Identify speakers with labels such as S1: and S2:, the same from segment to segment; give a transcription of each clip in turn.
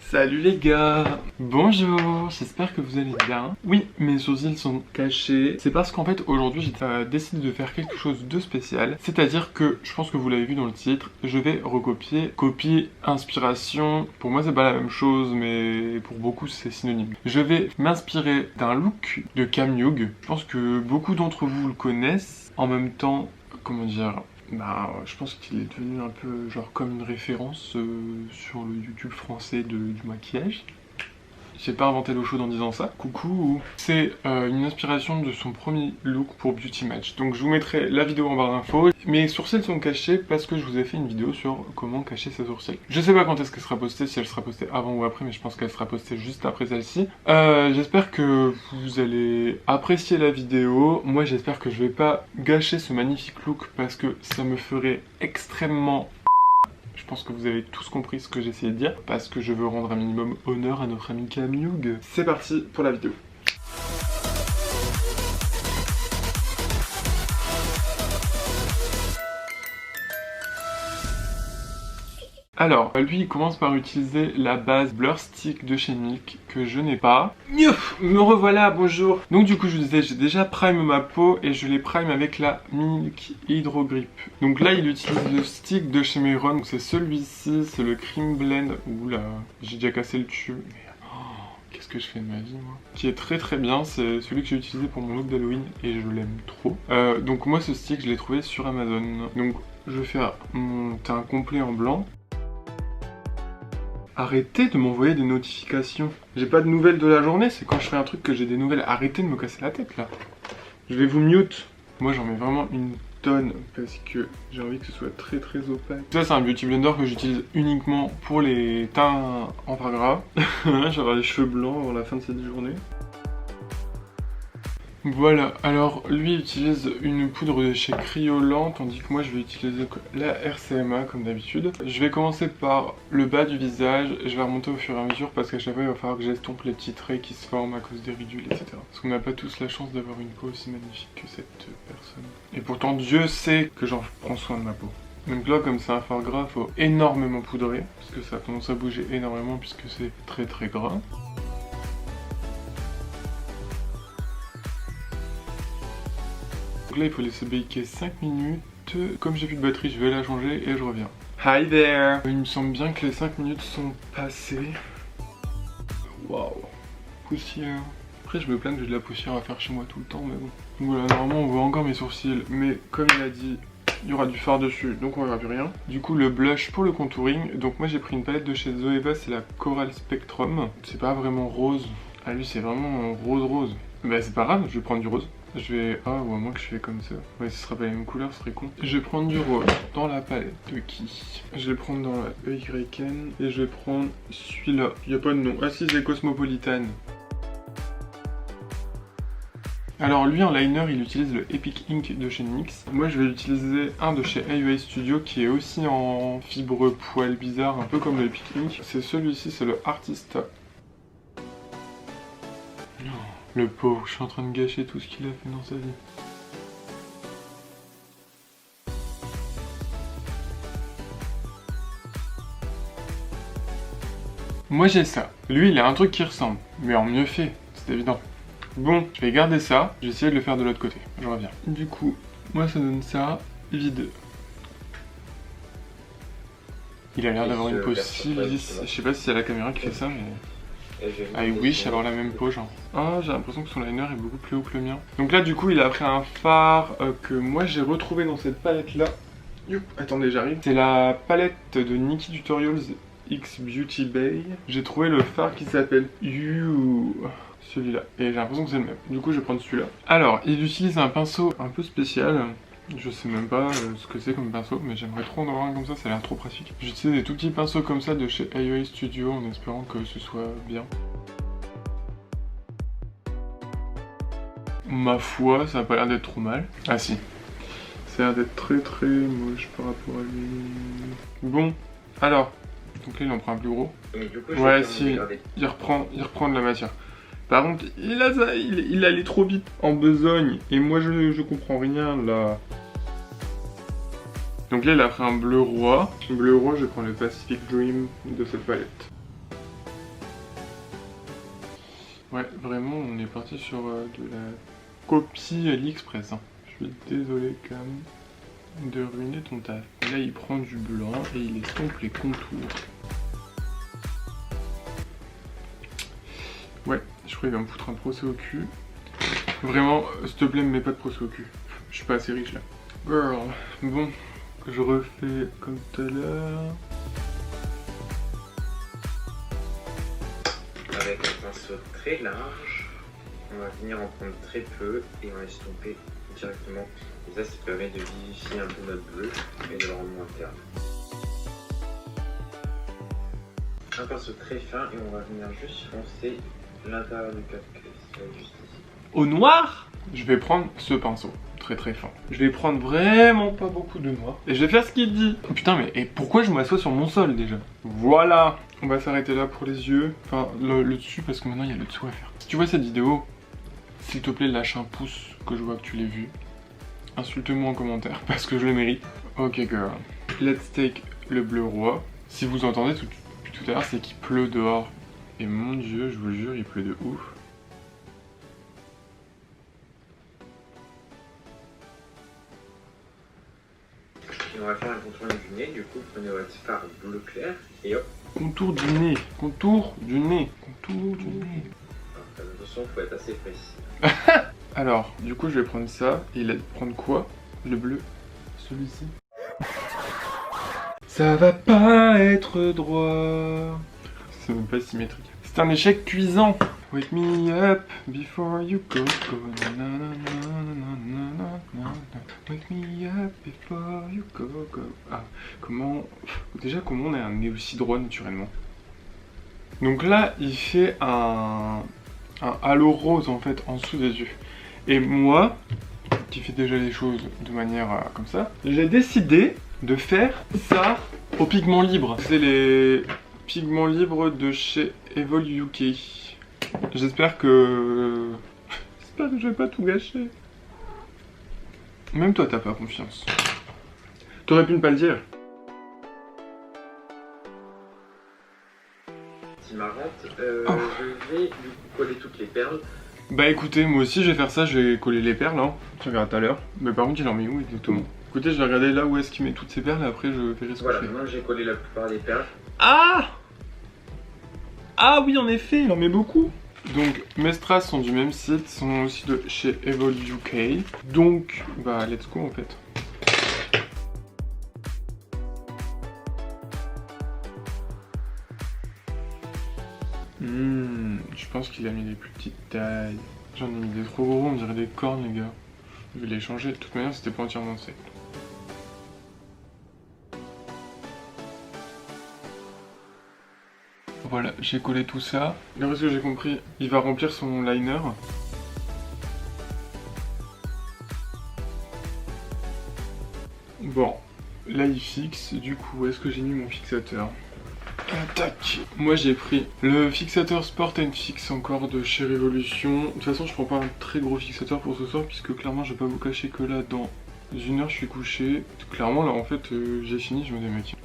S1: Salut les gars. Bonjour, j'espère que vous allez bien. Oui, mes sourcils sont cachés. C'est parce qu'en fait aujourd'hui j'ai décidé de faire quelque chose de spécial. C'est-à-dire que, je pense que vous l'avez vu dans le titre, je vais recopier. Copie, inspiration, pour moi c'est pas la même chose mais pour beaucoup c'est synonyme. Je vais m'inspirer d'un look de Cam Hughes. Je pense que beaucoup d'entre vous le connaissent. En même temps, comment dire... je pense qu'il est devenu un peu genre comme une référence sur le YouTube français du maquillage. J'ai pas inventé l'eau chaude en disant ça. Coucou. C'est une inspiration de son premier look pour Beauty Match. Donc je vous mettrai la vidéo en barre d'infos. Mes sourcils sont cachés parce que je vous ai fait une vidéo sur comment cacher ses sourcils. Je sais pas quand est-ce qu'elle sera postée, si elle sera postée avant ou après, mais je pense qu'elle sera postée juste après celle-ci. J'espère que vous allez apprécier la vidéo. Moi j'espère que je vais pas gâcher ce magnifique look parce que ça me ferait extrêmement... Je pense que vous avez tous compris ce que j'essayais de dire, parce que je veux rendre un minimum honneur à notre ami Cam Hughes. C'est parti pour la vidéo. Alors, lui il commence par utiliser la base Blur Stick de chez Milk, que je n'ai pas. Me revoilà, bonjour. Donc du coup je vous disais, j'ai déjà prime ma peau et je l'ai prime avec la Milk Hydro Grip. Donc là il utilise le stick de chez Mehron, donc c'est celui-ci, c'est le Cream Blend. Oula, j'ai déjà cassé le tube. Qu'est-ce que je fais de ma vie moi? Qui est très très bien, c'est celui que j'ai utilisé pour mon look d'Halloween et je l'aime trop. Donc moi ce stick je l'ai trouvé sur Amazon. Donc je vais faire mon teint complet en blanc. Arrêtez de m'envoyer des notifications. J'ai pas de nouvelles de la journée, c'est quand je fais un truc que j'ai des nouvelles. Arrêtez de me casser la tête là. Je vais vous mute. Moi j'en mets vraiment une tonne parce que j'ai envie que ce soit très très opaque. Ça c'est un beauty blender que j'utilise uniquement pour les teints en gras. J'aurai les cheveux blancs avant la fin de cette journée. Voilà, alors lui utilise une poudre de chez Kryolan, tandis que moi je vais utiliser la RCMA comme d'habitude. Je vais commencer par le bas du visage, je vais remonter au fur et à mesure parce qu'à chaque fois il va falloir que j'estompe les petits traits qui se forment à cause des ridules, etc. Parce qu'on n'a pas tous la chance d'avoir une peau aussi magnifique que cette personne. Et pourtant Dieu sait que j'en prends soin de ma peau. Donc là comme c'est un fard gras, il faut énormément poudrer, parce que ça a tendance à bouger énormément puisque c'est très très gras. Là il faut laisser baker 5 minutes. Comme j'ai plus de batterie je vais la changer et je reviens. Hi there. Il me semble bien que les 5 minutes sont passées. Waouh. Poussière. Après je me plains que j'ai de la poussière à faire chez moi tout le temps mais bon. Voilà, normalement on voit encore mes sourcils mais comme il a dit il y aura du fard dessus donc on verra plus rien. Du coup le blush pour le contouring. Donc moi j'ai pris une palette de chez Zoeva, c'est la Coral Spectrum. C'est pas vraiment rose. Ah lui c'est vraiment rose. Bah c'est pas grave, je vais prendre du rose. Je vais... Ah, ou à moins que je fais comme ça. Ouais, ce sera pas la même couleur, ce serait con. Je vais prendre du rose dans la palette de qui? Je vais prendre dans la EYN. Et je vais prendre celui-là. Il n'y a pas de nom. Ah si, c'est Cosmopolitan. Alors lui en liner, il utilise le Epic Ink de chez NYX. Moi je vais utiliser un de chez AUA Studio qui est aussi en fibre poil bizarre, un peu comme le Epic Ink. C'est celui-ci, c'est le Artista. Le pauvre, je suis en train de gâcher tout ce qu'il a fait dans sa vie. Moi j'ai ça. Lui il a un truc qui ressemble, mais en mieux fait, c'est évident. Bon, je vais garder ça, je vais essayer de le faire de l'autre côté. Je reviens. Du coup, moi ça donne ça, vide. Il a l'air d'avoir une peau si lisse. Je sais pas si c'est la caméra qui fait ça, mais... I wish avoir la même peau genre. Ah, j'ai l'impression que son liner est beaucoup plus haut que le mien. Donc là du coup il a pris un fard que moi j'ai retrouvé dans cette palette là. Attendez j'arrive. C'est la palette de Nikkie Tutorials X Beauty Bay. J'ai trouvé le fard qui s'appelle You. Celui-là. Et j'ai l'impression que c'est le même. Du coup je vais prendre celui-là. Alors il utilise un pinceau un peu spécial. Je sais même pas ce que c'est comme pinceau, mais j'aimerais trop en avoir un comme ça a l'air trop pratique. J'utilise des tout petits pinceaux comme ça de chez AUA Studio en espérant que ce soit bien. Ma foi, ça a pas l'air d'être trop mal. Ah si. Ça a l'air d'être très très moche par rapport à lui. Bon, alors. Donc là il en prend un plus gros. Ouais si, il reprend de la matière. Par contre, il allait trop vite en besogne. Et moi, je comprends rien, là. Donc là, il a pris un bleu roi. Bleu roi, je prends le Pacific Dream de cette palette. Ouais, vraiment, on est parti sur de la copie AliExpress. Hein. Je suis désolé, Cam, de ruiner ton taf. Là, il prend du blanc et il estompe les contours. Ouais, je crois qu'il va me foutre un procès au cul. Vraiment, s'il te plaît, me mets pas de procès au cul. Je suis pas assez riche là. Girl. Bon, je refais comme tout à l'heure.
S2: Avec un pinceau très large, on va venir en prendre très peu et on va estomper directement. Et ça permet de vivifier un peu notre bleu et de le rendre moins terne. Un pinceau très fin et on va venir juste foncer l'intérieur du calcul, juste ici.
S1: Au noir, je vais prendre ce pinceau, très fin. Je vais prendre vraiment pas beaucoup de noir. Et je vais faire ce qu'il dit. Oh, putain, mais et pourquoi je m'assois sur mon sol déjà? Voilà. On va s'arrêter là pour les yeux. Enfin, le dessus, parce que maintenant il y a le dessous à faire. Si tu vois cette vidéo, s'il te plaît, lâche un pouce, que je vois que tu l'aies vu. Insulte-moi en commentaire, parce que je le mérite. Ok, girl. Let's take le bleu roi. Si vous entendez depuis tout à l'heure, c'est qu'il pleut dehors. Et mon dieu, je vous jure, il pleut de ouf.
S2: Et on va faire un contour du nez, du coup prenez votre fard bleu clair et hop.
S1: Contour du nez, contour du nez, contour du nez.
S2: Alors, attention, il faut être assez précis.
S1: Alors, du coup, je vais prendre ça. Et il a de prendre quoi? Le bleu. Celui-ci. Ça va pas être droit. C'est même pas symétrique. C'est un échec cuisant. Wake me up before you go. Na, na, na, na, na, na, na. Wake me up before you go. Ah, comment... Déjà, comment on a un nez aussi droit naturellement? Donc là, il fait un halo rose en fait en dessous des yeux. Et moi, qui fais déjà les choses de manière comme ça, j'ai décidé de faire ça au pigment libre. C'est les pigments libres de chez Evol UK. J'espère que je vais pas tout gâcher. Même toi, t'as pas confiance. T'aurais pu ne pas le dire.
S2: Marrante, je vais du coup coller toutes les perles.
S1: Bah écoutez, moi aussi je vais faire ça, je vais coller les perles, hein. Tu regardes tout à l'heure. Mais par contre, il en met où exactement? Écoutez, je vais regarder là où est-ce qu'il met toutes ces perles et après je verrai ce que
S2: Voilà,
S1: je fais.
S2: maintenant j'ai collé la plupart des perles.
S1: Ah! Ah oui, en effet, il en met beaucoup. Donc, mes strass sont du même site, sont aussi de chez Evol UK. Donc, bah let's go en fait. Je pense qu'il a mis des plus petites tailles. J'en ai mis des trop gros, on dirait des cornes les gars. Je vais les changer, de toute manière c'était pas entièrement sec. Voilà, j'ai collé tout ça. D'après ce que j'ai compris, il va remplir son liner. Bon, là il fixe, du coup, où est-ce que j'ai mis mon fixateur? Tac. Moi j'ai pris le fixateur Sport & Fix encore de chez Revolution. De toute façon je prends pas un très gros fixateur pour ce soir puisque clairement je vais pas vous cacher que là dans une heure je suis couché. Clairement là en fait j'ai fini, je me démaquille.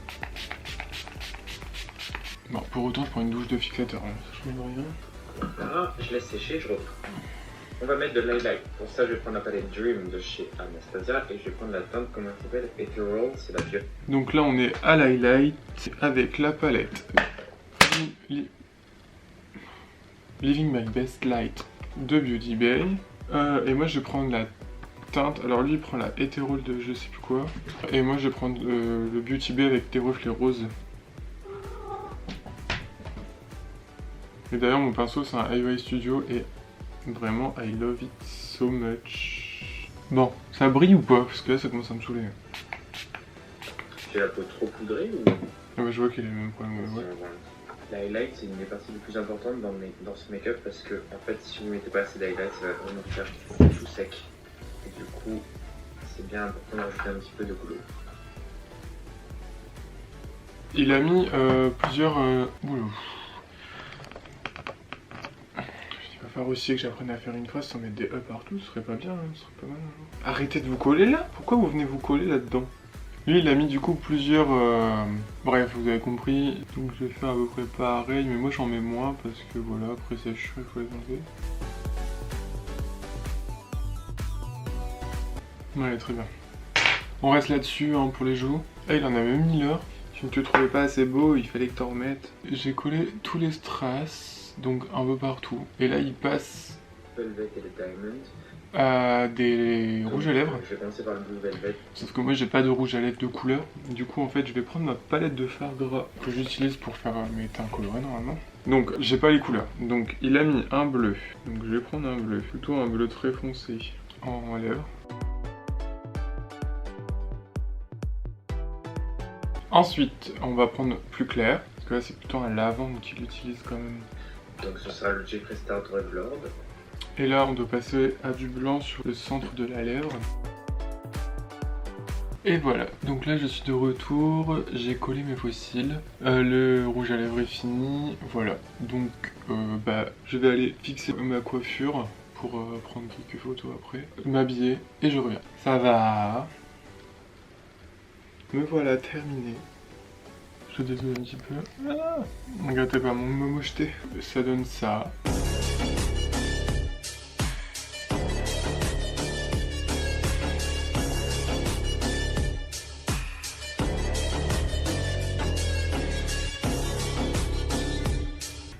S1: Bon pour autant je prends une douche de fixateur, hein. Ça change rien.
S2: Voilà, je laisse sécher, je reprends. On va mettre de l'highlight. Pour ça, je vais prendre la palette Dream de chez Anastasia et je vais prendre la teinte, comment elle s'appelle, Ethereal, c'est la vieux.
S1: Donc là on est à l'highlight avec la palette Living My Best Light de Beauty Bay. Et moi je vais prendre la teinte, alors lui il prend la Ethereal de je sais plus quoi. Et moi je vais prendre le Beauty Bay avec des reflets roses. Et d'ailleurs mon pinceau c'est un IY Studio et vraiment I love it so much. Bon, ça brille ou pas? Parce que là ça commence à me saouler.
S2: Tu as la peau trop poudrée ou?
S1: Ah bah je vois qu'il a le même problème. Ouais.
S2: L'highlight c'est une des parties les plus importantes dans ce make-up parce que en fait si vous mettez pas assez d'highlight ça va vraiment faire tout sec. Et du coup c'est bien important d'ajouter un petit peu de couleur.
S1: Il a mis plusieurs... Oula. Il va falloir aussi que j'apprenne à faire une phrase sans mettre des E partout, ce serait pas bien, ce serait pas mal. Arrêtez de vous coller là. Pourquoi vous venez vous coller là-dedans? Lui il a mis du coup plusieurs... Bref, vous avez compris. Donc je vais faire à peu près pareil, mais moi j'en mets moins parce que voilà, après c'est chiant, il faut les enlever. Ouais, très bien. On reste là-dessus hein, pour les joues. Ah, il en a même mis l'heure. Si tu ne te trouvais pas assez beau, il fallait que t'en remettes. J'ai collé tous les strass, donc un peu partout. Et là, il passe
S2: Velvet et le Diamond.
S1: à des rouges à lèvres.
S2: Je vais commencer par le Blue Velvet.
S1: Sauf que moi, j'ai pas de rouge à lèvres de couleur. Du coup, en fait, je vais prendre ma palette de fard gras que j'utilise pour faire mes teints colorés normalement. Donc, j'ai pas les couleurs. Donc, il a mis un bleu. Donc, je vais prendre un bleu. Plutôt un bleu très foncé en lèvres. Ensuite, on va prendre plus clair, parce que là c'est plutôt un lavande qu'il utilise quand même.
S2: Donc ce sera le Jeffree Star Revlord.
S1: Et là on doit passer à du blanc sur le centre de la lèvre. Et voilà, donc là je suis de retour, j'ai collé mes fossiles, le rouge à lèvres est fini, voilà. Donc je vais aller fixer ma coiffure pour prendre quelques photos après, m'habiller et je reviens. Ça va. Me voilà terminé. Je désolé un petit peu. Ah, regardez pas mon momo jeté. Ça donne ça.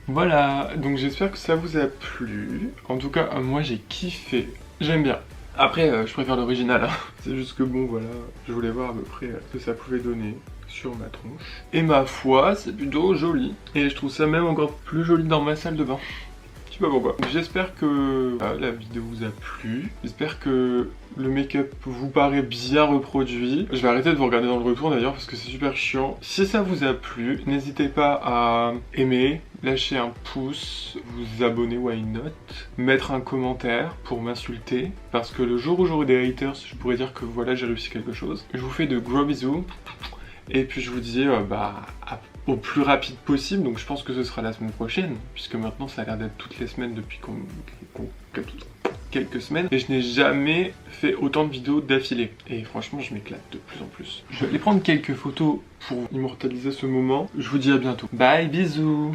S1: Voilà, donc j'espère que ça vous a plu. En tout cas, moi j'ai kiffé. J'aime bien. Après, je préfère l'original, hein. C'est juste que bon, voilà, je voulais voir à peu près ce que ça pouvait donner sur ma tronche. Et ma foi, c'est plutôt joli. Et je trouve ça même encore plus joli dans ma salle de bain. Je sais pas pourquoi. J'espère que la vidéo vous a plu. J'espère que le make-up vous paraît bien reproduit. Je vais arrêter de vous regarder dans le retour d'ailleurs parce que c'est super chiant. Si ça vous a plu, n'hésitez pas à aimer, lâcher un pouce, vous abonner, why not, mettre un commentaire pour m'insulter. Parce que le jour où j'aurai des haters, je pourrais dire que voilà, j'ai réussi quelque chose. Je vous fais de gros bisous. Et puis je vous dis au plus rapide possible, donc je pense que ce sera la semaine prochaine, puisque maintenant ça a l'air d'être toutes les semaines depuis quelques semaines, et je n'ai jamais fait autant de vidéos d'affilée, et franchement je m'éclate de plus en plus. Je vais aller prendre quelques photos pour immortaliser ce moment, je vous dis à bientôt. Bye, bisous.